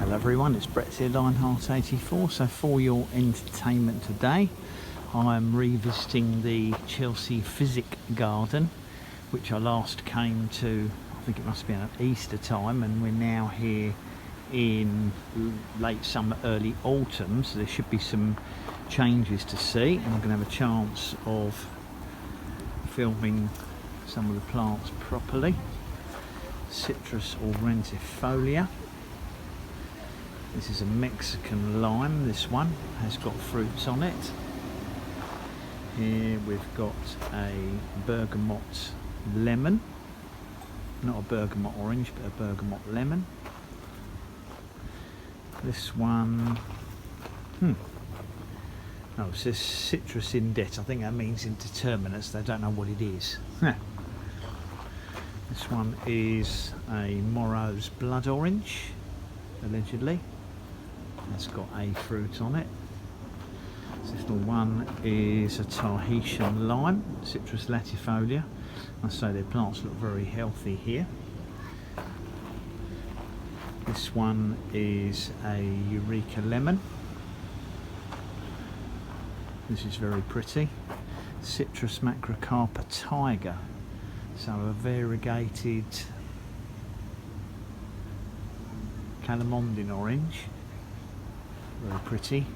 Hello everyone, it's Brett here, Lionheart84. So for your entertainment today, I'm revisiting the Chelsea Physic garden, which I last came to, I think it must be at Easter time, and we're now here in late summer, early autumn, so there should be some changes to see, and I'm going to have a chance of filming some of the plants properly. Citrus aurantifolia. This is a Mexican lime. This one has got fruits on it. Here we've got a bergamot lemon, not a bergamot orange but a bergamot lemon. This one, oh, it says citrus indet. I think that means indeterminates. They don't know what it is. This one is a Morrow's blood orange, allegedly. It's got a fruit on it. This little one is a Tahitian lime, Citrus latifolia. I say their plants look very healthy here. This one is a Eureka lemon. This is very pretty. Citrus macrocarpa tiger. So a variegated calamondin orange. Very pretty.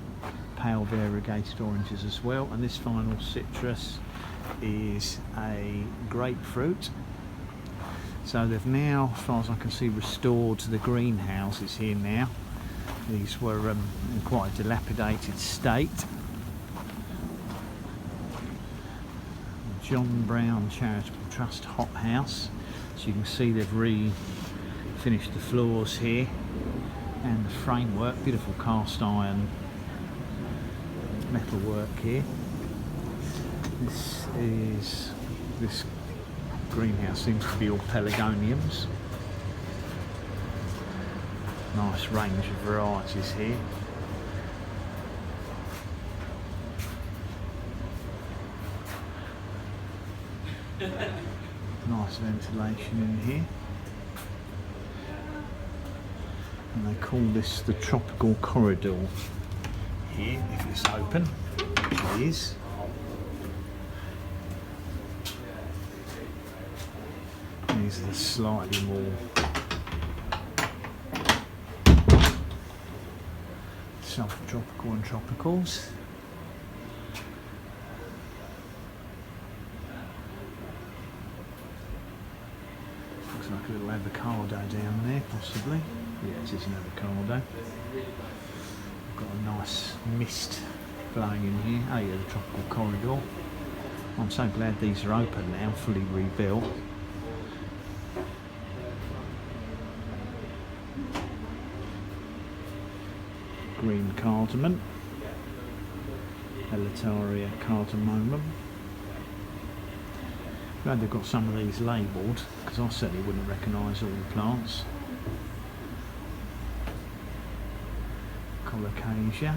Pale variegated oranges as well. And this final citrus is a grapefruit. So they've now, as far as I can see, restored the greenhouses here now. These were in quite a dilapidated state. John Brown Charitable Trust hothouse. So you can see they've finished the floors here and the framework. Beautiful cast iron metal work here. This greenhouse seems to be all pelargoniums. Nice range of varieties here. Nice ventilation in here. And they call this the tropical corridor here, if it's open, which it is. These are the slightly more subtropical and tropicals. Looks like a little avocado down there, possibly. Yeah, it is an avocado. Got a nice mist blowing in here. Oh yeah, the tropical corridor. I'm so glad these are open now, fully rebuilt. Green cardamom. Elitaria cardamomum. Glad they've got some of these labelled, because I certainly wouldn't recognise all the plants. Colocasia.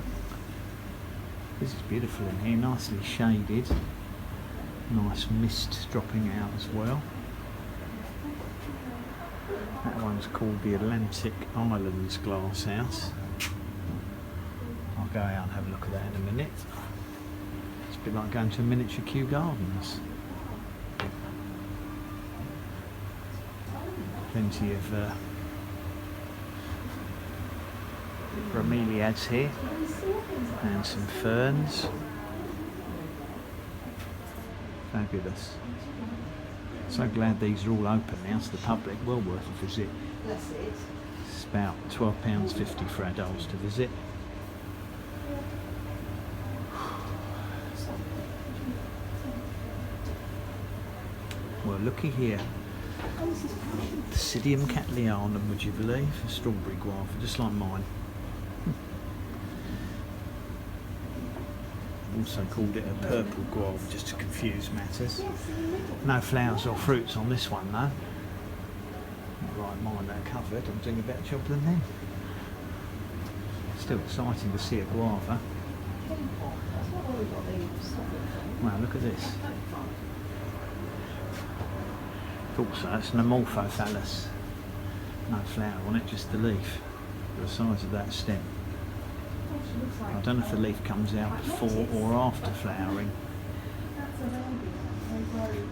This is beautiful in here, nicely shaded. Nice mist dropping out as well. That one's called the Atlantic Islands glasshouse. I'll go out and have a look at that in a minute. It's a bit like going to miniature Kew Gardens. Plenty of bromeliads here and some ferns. Fabulous. So glad these are all open now to the public. Well worth a visit. It's about £12.50 for adults to visit. Well, looky here. Physic Catleyanum, would you believe? A strawberry guava, just like mine. Also called it a purple guava, just to confuse matters. No flowers or fruits on this one though. Not like mine, they're covered. I'm doing a better job than them. Still exciting to see a guava. Wow, look at this. Thought so, it's an amorphophallus. No flower on it, just the leaf. the size of that stem. I don't know if the leaf comes out before or after flowering. Right,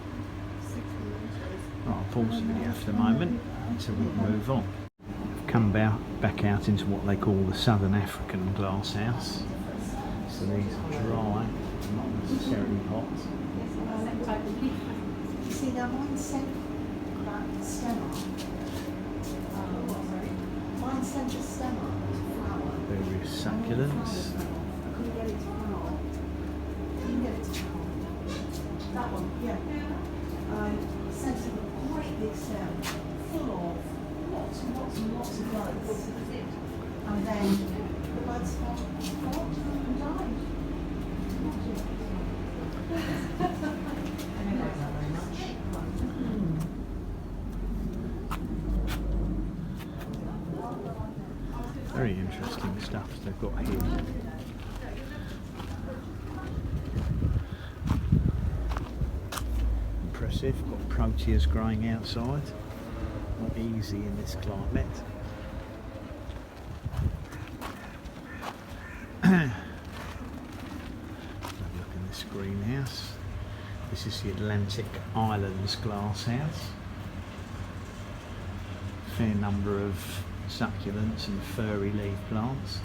I'll pause the video for the moment until we move on. I've come back out into what they call the Southern African glasshouse. So these are dry, not necessarily hot. See, now mine sent that stem up. Mine sent a stem up to flower. Various succulents. I couldn't get it to flower. You can get it to flower. That one, yeah. Sent a great big stem full of lots and lots and lots of buds. And then the buds fell and died. Very interesting stuff they've got here. Impressive, got proteas growing outside. Not easy in this climate. Have a look in this greenhouse. This is the Atlantic Islands glasshouse. Fair number of succulents and furry leaf plants.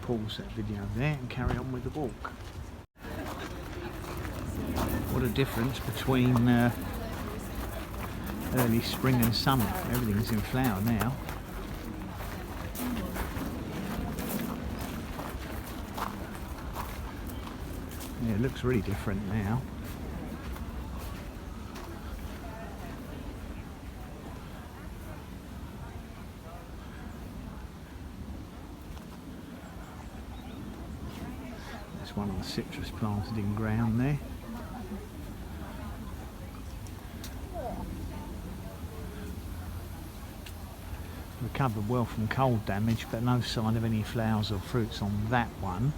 Pause that video there and carry on with the walk. What a difference between early spring and summer. Everything's in flower now. Yeah, it looks really different now. One of the citrus planted in ground there. Recovered well from cold damage, but no sign of any flowers or fruits on that one.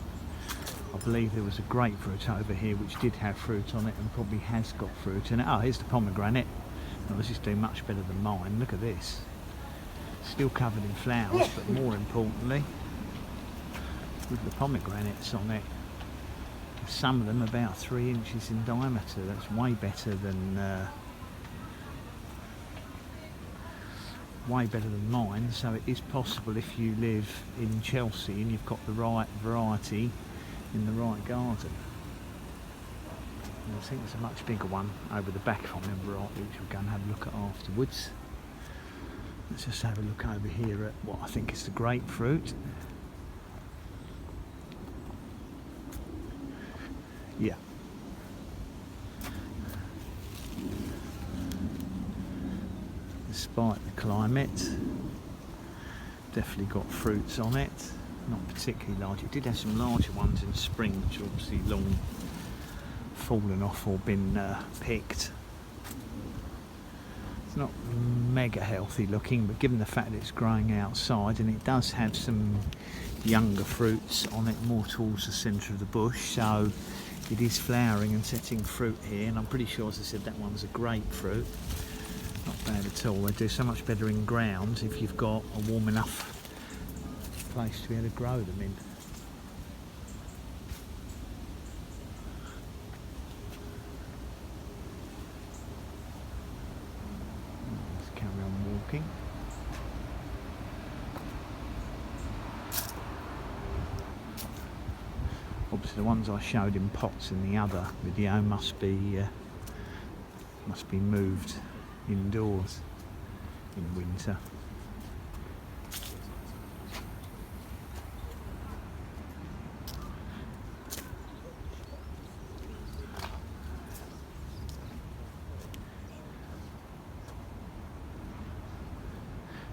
I believe there was a grapefruit over here which did have fruit on it and probably has got fruit in it. Oh, here's the pomegranate. Well, this is doing much better than mine. Look at this. Still covered in flowers, but more importantly, with the pomegranates on it. Some of them about 3 inches in diameter. That's way better than mine. So it is possible if you live in Chelsea and you've got the right variety in the right garden. And I think there's a much bigger one over the back, if I remember rightly, which we'll go and have a look at afterwards. Let's just have a look over here at what I think is the grapefruit. Yeah. Despite the climate, definitely got fruits on it. Not particularly large. It did have some larger ones in spring, which are obviously long fallen off or been picked. It's not mega healthy looking, but given the fact that it's growing outside, and it does have some younger fruits on it more towards the centre of the bush, so it is flowering and setting fruit here, and I'm pretty sure, as I said, that one's a grapefruit. Not bad at all. They do so much better in ground if you've got a warm enough place to be able to grow them in. Let's carry on walking. Obviously the ones I showed in pots in the other video must be moved indoors in winter.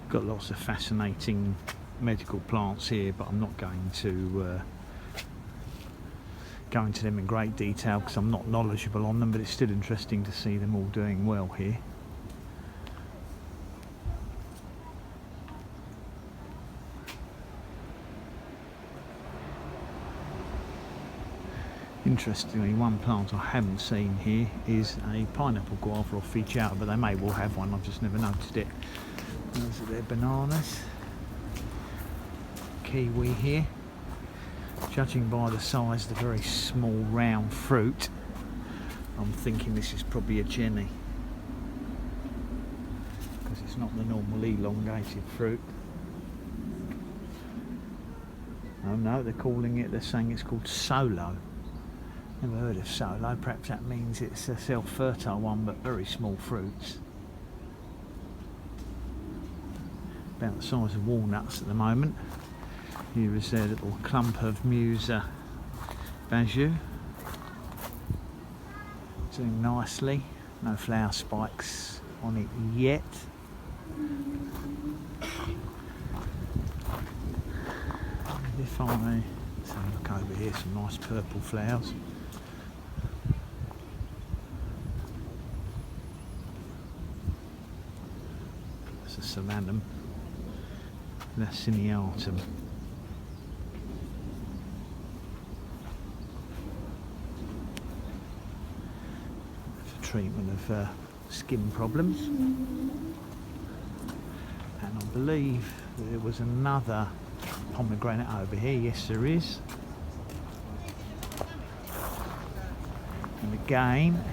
Got lots of fascinating medical plants here, but I'm not going to go into them in great detail because I'm not knowledgeable on them, but it's still interesting to see them all doing well here. Interestingly, one plant I haven't seen here is a pineapple guava or ficciata, but they may well have one, I've just never noticed it. Those are their bananas. Kiwi here. Judging by the size of the very small round fruit, I'm thinking this is probably a Jenny, because it's not the normal elongated fruit. Oh no, they're saying it's called Solo. Never heard of Solo, perhaps that means it's a self-fertile one, but very small fruits. About the size of walnuts at the moment. Here is their little clump of Musa Bajou. Doing nicely, no flower spikes on it yet. If I look over here, some nice purple flowers. It's a Solanum laciniatum. For treatment of skin problems. And I believe there was another pomegranate over here. Yes, there is. And again,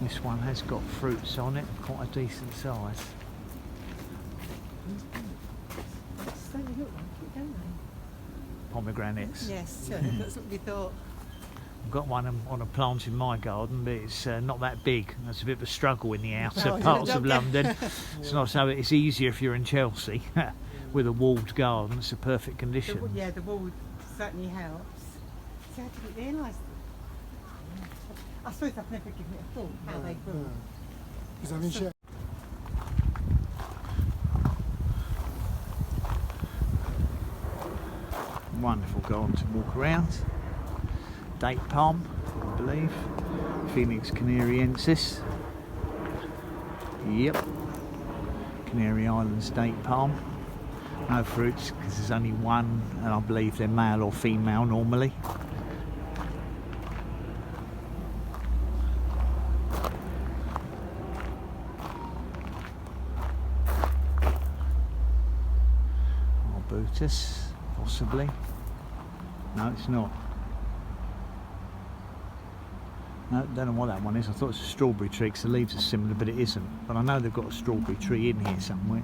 this one has got fruits on it, quite a decent size. They look like it, don't they? Pomegranates. Yes, that's what we thought. I've got one on a plant in my garden, but it's not that big. That's a bit of a struggle in the outer Oh, parts yeah, of London. It's not so. It's easier if you're in Chelsea with a walled garden. It's a perfect condition. The wall certainly helps. See, I didn't realise. I suppose I've never given it a thought how they grow. Because I mean, shit. Wonderful garden to walk around. Date palm, I believe. Phoenix canariensis. Yep. Canary Islands date palm. No fruits because there's only one, and I believe they're male or female normally. Arbutus, possibly. No, it's not. No, don't know what that one is. I thought it was a strawberry tree because the leaves are similar, but it isn't. But I know they've got a strawberry tree in here somewhere.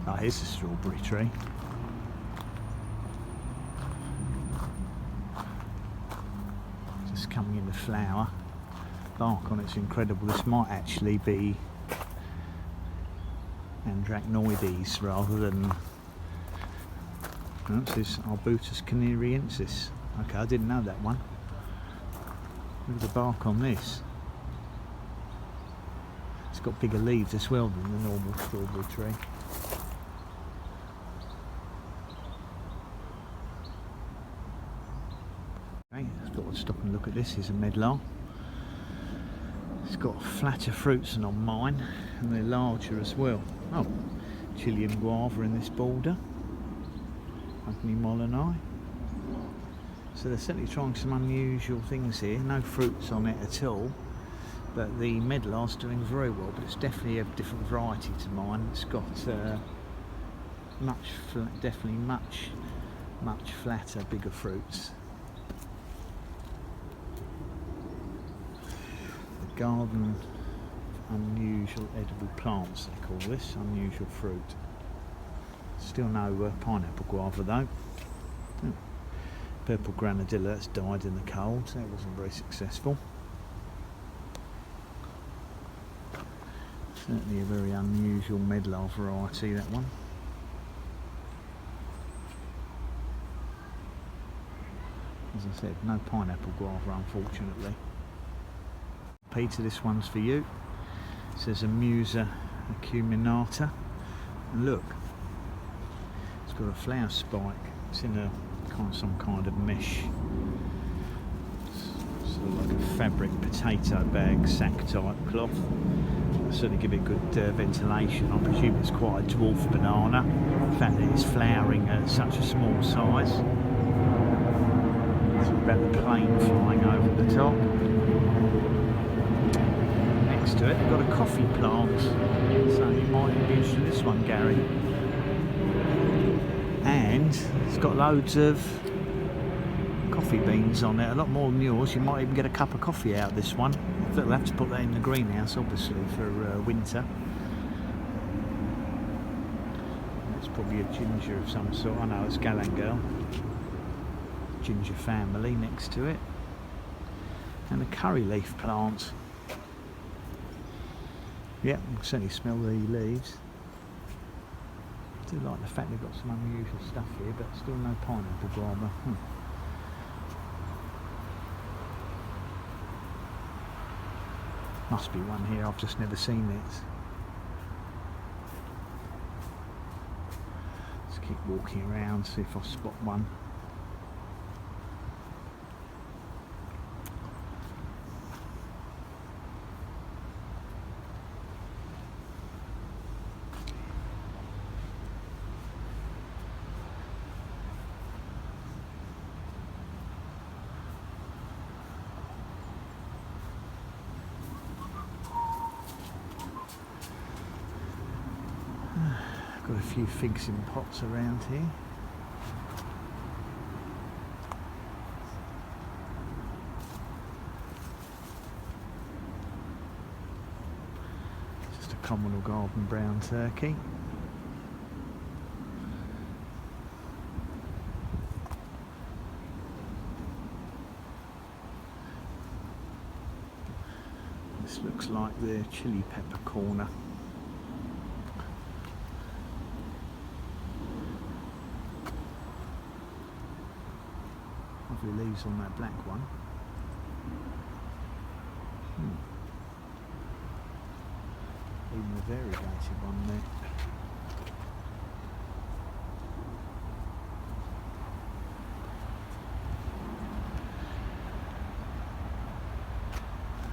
Oh, here's a strawberry tree. Just coming into flower. Bark on it's incredible. This might actually be Andrachnoides rather than. Oh, this is Arbutus canariensis. Okay, I didn't know that one. Look at the bark on this. It's got bigger leaves as well than the normal strawberry tree. Okay, I thought I'd stop and look at this. Here's a medlar. It's got flatter fruits than on mine, and they're larger as well. Oh, Chilean guava in this border. Agni Molyneux. So they're certainly trying some unusual things here. No fruits on it at all, but the medlar's doing very well. But it's definitely a different variety to mine. It's got definitely much flatter, bigger fruits. The garden of unusual edible plants, they call this, unusual fruit. Still no pineapple guava though. Oh. Purple granadilla, that's died in the cold, that wasn't very successful. Certainly a very unusual medlar variety, that one. As I said, no pineapple guava unfortunately. Peter, this one's for you. It says a Musa acuminata. And look, it's got a flower spike. It's in a some kind of mesh. Sort of like a fabric potato bag sack type cloth. It'll certainly give it good ventilation. I presume it's quite a dwarf banana. The fact that it's flowering at such a small size. It's about the plane flying over the top. Next to it, they've got a coffee plant. So you might be interested in this one, Gary. And it's got loads of coffee beans on it, a lot more than yours. You might even get a cup of coffee out of this one. We'll have to put that in the greenhouse, obviously, for winter. It's probably a ginger of some sort. I know it's galangal. Ginger family next to it. And a curry leaf plant. Yeah, you can certainly smell the leaves. I do like the fact they've got some unusual stuff here, but still no pineapple guava. Must be one here, I've just never seen it. Let's keep walking around, see if I spot one. Got a few figs in pots around here. Just a common or garden brown turkey. This looks like the chili pepper corner. Lovely leaves on that black one. Even a variegated one there.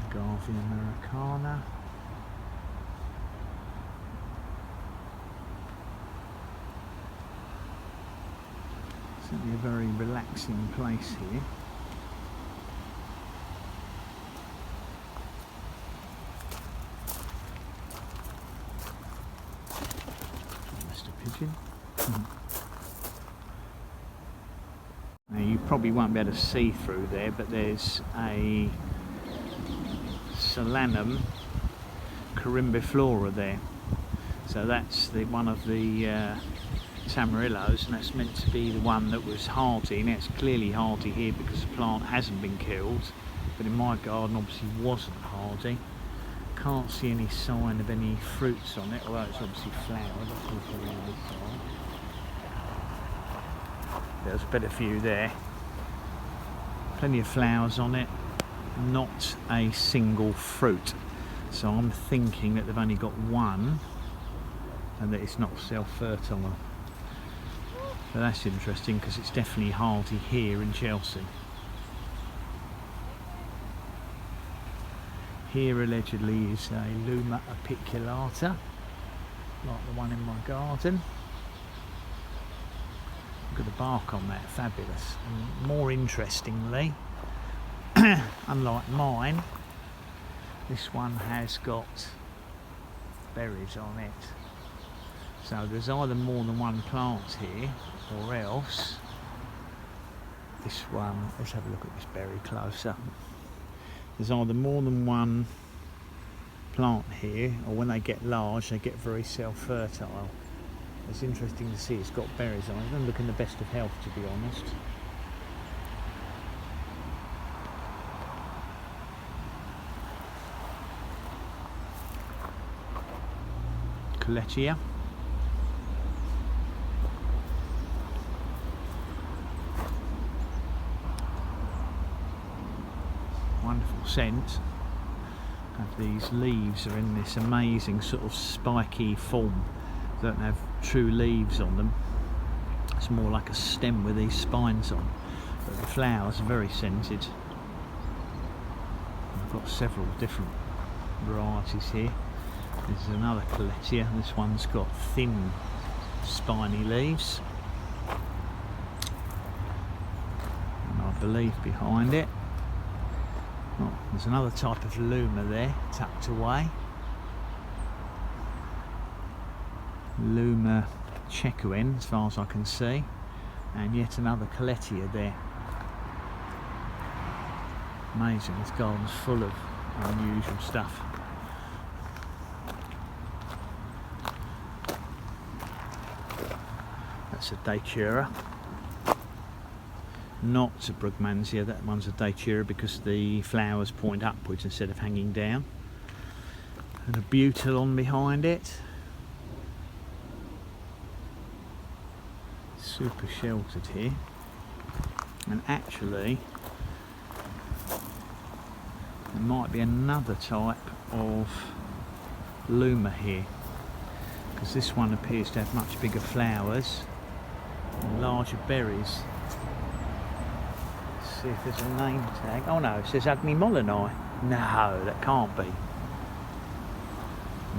Agave Americana. Certainly a very relaxing place here. Mr. Pigeon. Now you probably won't be able to see through there, but there's a Solanum Corimbiflora there. So that's one of the Tamarillos, and that's meant to be the one that was hardy. Now it's clearly hardy here because the plant hasn't been killed, but in my garden obviously wasn't hardy. Can't see any sign of any fruits on it, although it's obviously flowered. There's a better view there. Plenty of flowers on it, not a single fruit. So I'm thinking that they've only got one and that it's not self-fertile. So that's interesting because it's definitely hardy here in Chelsea. Here allegedly is a Luma apiculata, like the one in my garden. Look at the bark on that, fabulous. And more interestingly, unlike mine, this one has got berries on it. So there's either more than one plant here, or else this one, let's have a look at this berry closer. There's either more than one plant here, or when they get large they get very self-fertile. It's interesting to see it's got berries on it. It doesn't look in the best of health, to be honest. Coletia. Wonderful scent. have these leaves are in this amazing sort of spiky form. They don't have true leaves on them. It's more like a stem with these spines on. But the flowers are very scented. I've got several different varieties here. This is another Collettia. This one's got thin spiny leaves. And I believe behind it, oh, there's another type of Luma there, tucked away. Luma Chequin, as far as I can see. And yet another Collettia there. Amazing, this garden's full of unusual stuff. That's a Datura. Not a Brugmansia, that one's a Datura because the flowers point upwards instead of hanging down. And a Butilon behind it. Super sheltered here. And actually, there might be another type of Luma here, because this one appears to have much bigger flowers and larger berries. Let's see if there's a name tag. Oh no, it says Agni Molyneux. No, that can't be.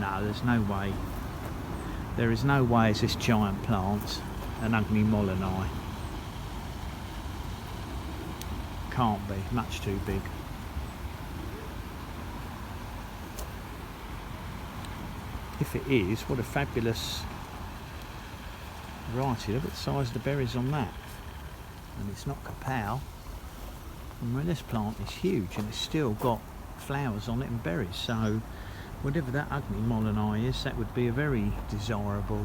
No, there's no way. There is no way it's this giant plant an Agni Molyneux. Can't be, much too big. If it is, what a fabulous variety. Look at the size of the berries on that. And it's not Kapow. And well, this plant is huge and it's still got flowers on it and berries. So whatever that Agni Molyneux is, that would be a very desirable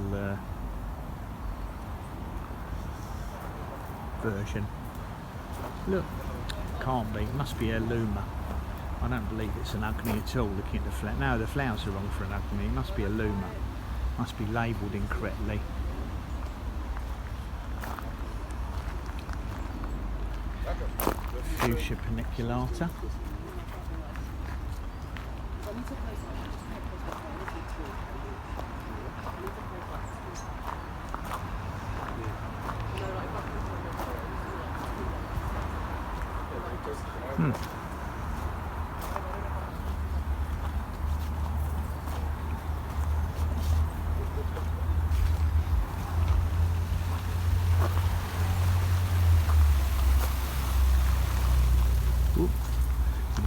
version. Look, can't be. It must be a Luma. I don't believe it's an Agni at all, looking at the flower. No, the flowers are wrong for an Agni. It must be a Luma. Must be labelled incorrectly. Fuchsia paniculata.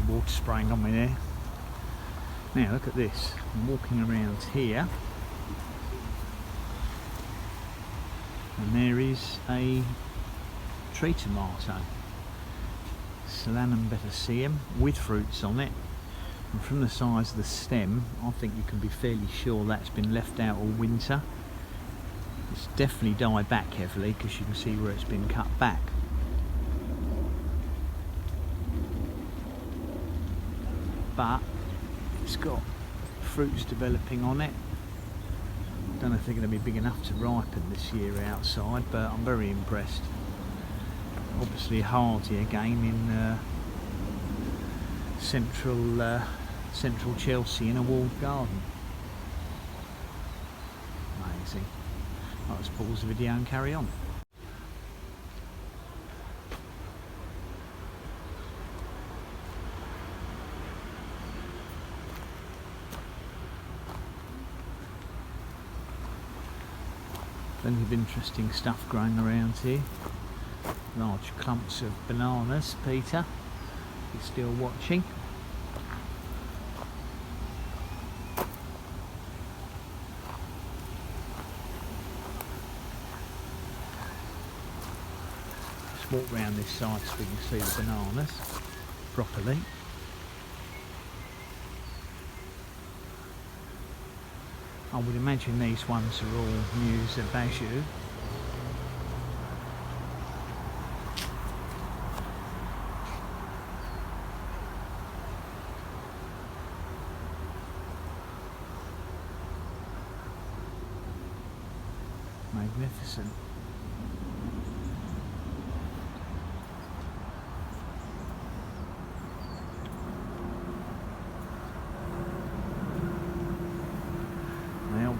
Water spraying on me there. Now look at this. I'm walking around here and there is a tree tomato, Solanum betaceum, with fruits on it, and from the size of the stem I think you can be fairly sure that's been left out all winter. It's definitely died back heavily because you can see where it's been cut back. But it's got fruits developing on it. Don't know if they're going to be big enough to ripen this year outside, but I'm very impressed. Obviously hardy again in central Chelsea in a walled garden. Amazing. Let's pause the video and carry on. Plenty of interesting stuff growing around here. Large clumps of bananas, Peter. You're still watching. Just walk round this side so we can see the bananas properly. I would imagine these ones are all Musa Baju. Magnificent.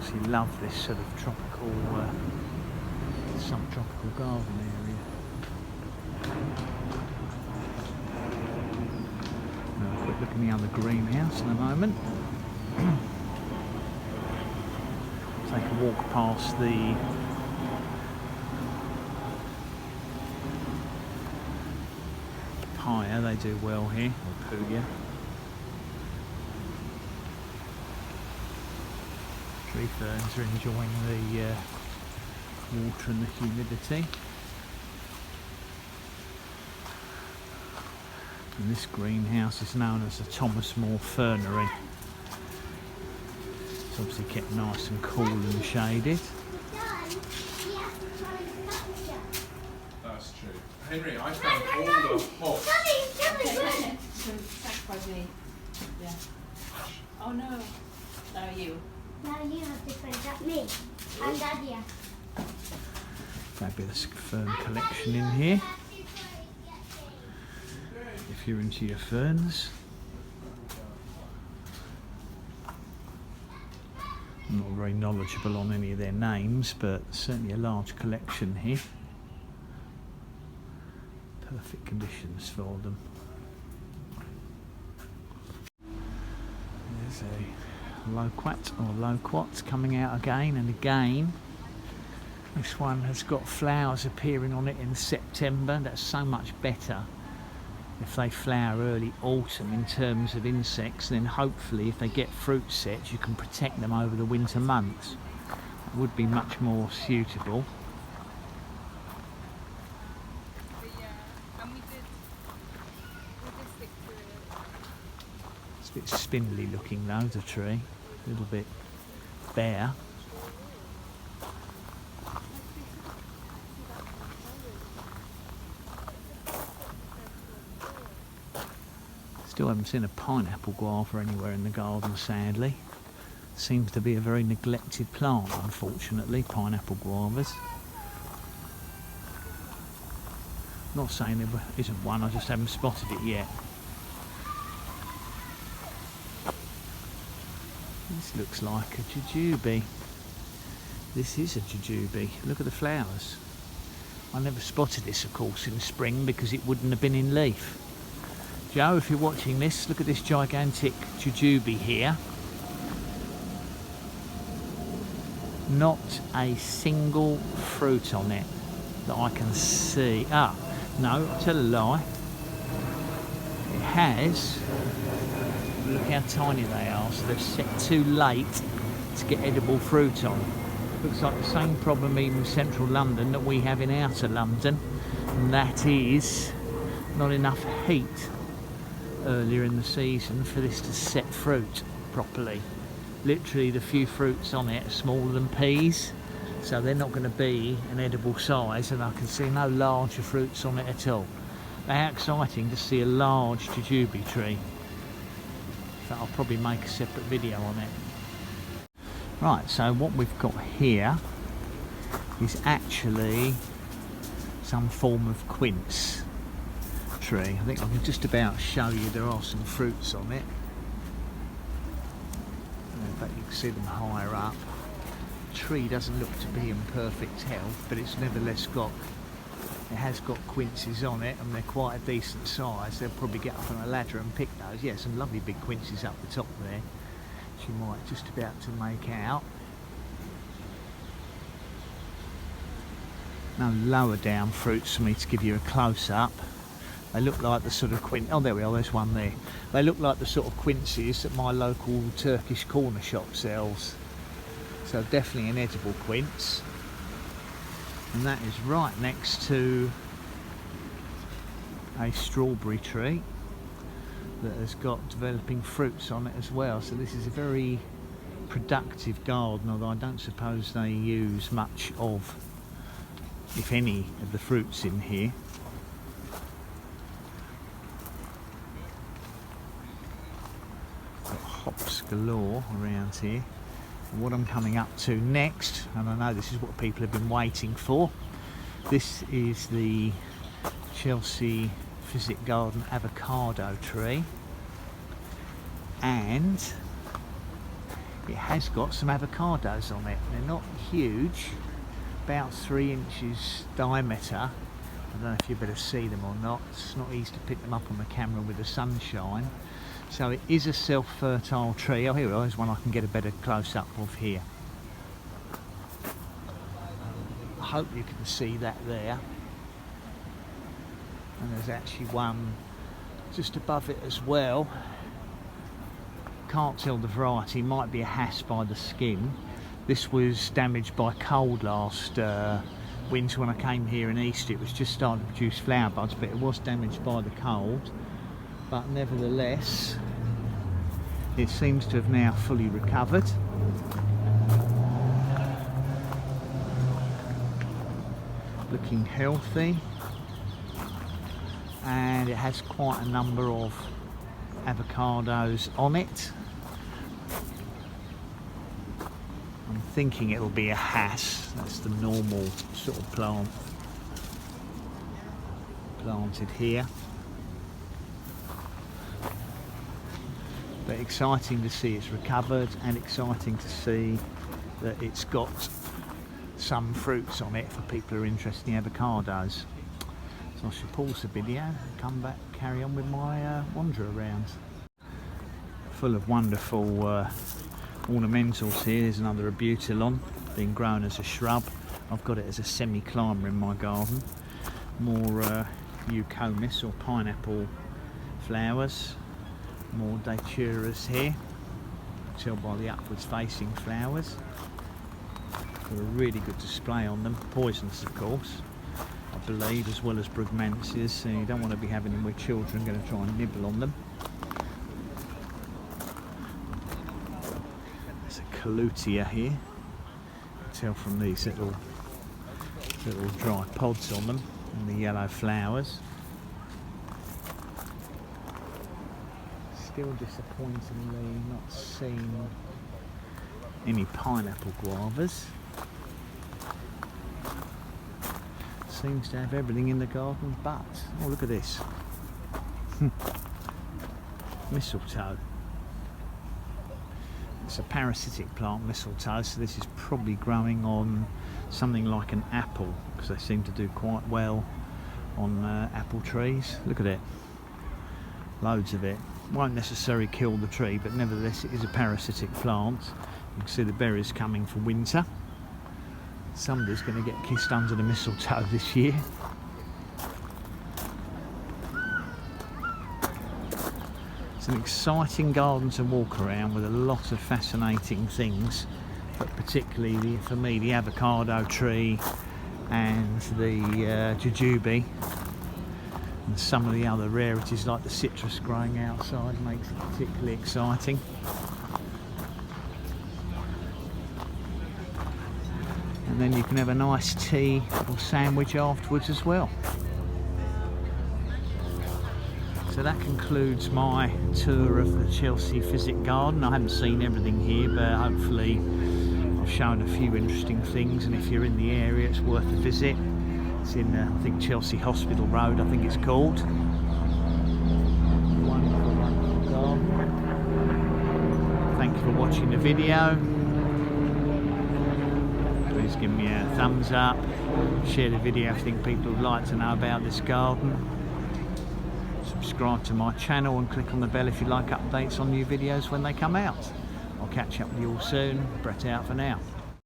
Absolutely love this sort of tropical, subtropical garden area. Now, a quick look in the other greenhouse in a moment. Take a walk past the papaya, they do well here, or puya. Tree ferns are enjoying the water and the humidity. And this greenhouse is known as the Thomas More Fernery. It's obviously kept nice and cool and shaded. That's true. Henry, I found all the hops. Some sacrifice me. Yeah. Oh no. No, you. Now you have to friend at me. I'm Daddy. Fabulous fern collection in here. If you're into your ferns. I'm not very knowledgeable on any of their names, but certainly a large collection here. Perfect conditions for them. There's a loquat or loquat coming out again and again. This one has got flowers appearing on it in September. That's so much better if they flower early autumn in terms of insects. Then hopefully if they get fruit sets you can protect them over the winter months. It would be much more suitable. It's a bit spindly looking though, the tree. A little bit bare. Still haven't seen a pineapple guava anywhere in the garden, sadly. Seems to be a very neglected plant, unfortunately, pineapple guavas. Not saying there isn't one, I just haven't spotted it yet. This looks like a jujube. This is a jujube. Look at the flowers. I never spotted this, of course, in spring because it wouldn't have been in leaf. Joe, if you're watching this, look at this gigantic jujube here. Not a single fruit on it that I can see. Ah, no, I'll tell a lie. It has. Look how tiny they are, so they're set too late to get edible fruit on. Looks like the same problem even in central London that we have in outer London, and that is not enough heat earlier in the season for this to set fruit properly. Literally the few fruits on it are smaller than peas, so they're not going to be an edible size, and I can see no larger fruits on it at all. How exciting to see a large jujube tree. But I'll probably make a separate video on it. Right, so what we've got here is actually some form of quince tree. I think I can just about show you there are some fruits on it. In fact, you can see them higher up. The tree doesn't look to be in perfect health, but it's nevertheless it has got quinces on it, and they're quite a decent size. They'll probably get up on a ladder and pick those. Yeah, some lovely big quinces up the top there, which you might just about to make out. No lower down fruits for me to give you a close-up. They look like the sort of oh, there we are, there's one there. They look like the sort of quinces that my local Turkish corner shop sells. So definitely an edible quince. And that is right next to a strawberry tree that has got developing fruits on it as well. So this is a very productive garden, although I don't suppose they use much of, if any, of the fruits in here. Got hops galore around here. What I'm coming up to next, and I know this is what people have been waiting for, this is the Chelsea Physic Garden avocado tree, and it has got some avocados on it. They're not huge, about 3 inches diameter. I don't know if you better see them or not. It's not easy to pick them up on the camera with the sunshine. So it is a self-fertile tree. Oh, here is one I can get a better close-up of here. I hope you can see that there. And there's actually one just above it as well. Can't tell the variety, might be a Hass by the skin. This was damaged by cold last winter when I came here in Easter. It was just starting to produce flower buds, but it was damaged by the cold. But nevertheless, it seems to have now fully recovered. Looking healthy, and it has quite a number of avocados on it. I'm thinking it'll be a Hass. That's the normal sort of plant planted here. But exciting to see it's recovered, and exciting to see that it's got some fruits on it for people who are interested in avocados. So I should pause the video and come back, carry on with my wander around. Full of wonderful ornamentals here. There's another abutilon being grown as a shrub. I've got it as a semi-climber in my garden. More eucomis or pineapple flowers. More daturas here. Tell by the upwards facing flowers. Got a really good display on them. Poisonous, of course, I believe, as well as brugmansias, so you don't want to be having them with children going to try and nibble on them. There's a colutea here. You can tell from these little dry pods on them and the yellow flowers. Still disappointingly not seen any pineapple guavas. Seems to have everything in the garden but, oh look at this, mistletoe. It's a parasitic plant, mistletoe, so this is probably growing on something like an apple, because they seem to do quite well on apple trees. Look at it, loads of it. Won't necessarily kill the tree, but nevertheless it is a parasitic plant. You can see the berries coming for winter. Somebody's going to get kissed under the mistletoe this year. It's an exciting garden to walk around with a lot of fascinating things, but particularly for me the avocado tree and the jujube and some of the other rarities like the citrus growing outside makes it particularly exciting. And then you can have a nice tea or sandwich afterwards as well. So that concludes my tour of the Chelsea Physic garden. I haven't seen everything here, but hopefully I've shown a few interesting things, and if you're in the area it's worth a visit. It's in I think Chelsea Hospital Road, I think it's called. Wonderful, wonderful garden. Thank you for watching the video. Please give me a thumbs up, share the video if you think people would like to know about this garden. Subscribe to my channel and click on the bell if you like updates on new videos when they come out. I'll catch up with you all soon. Brett out for now.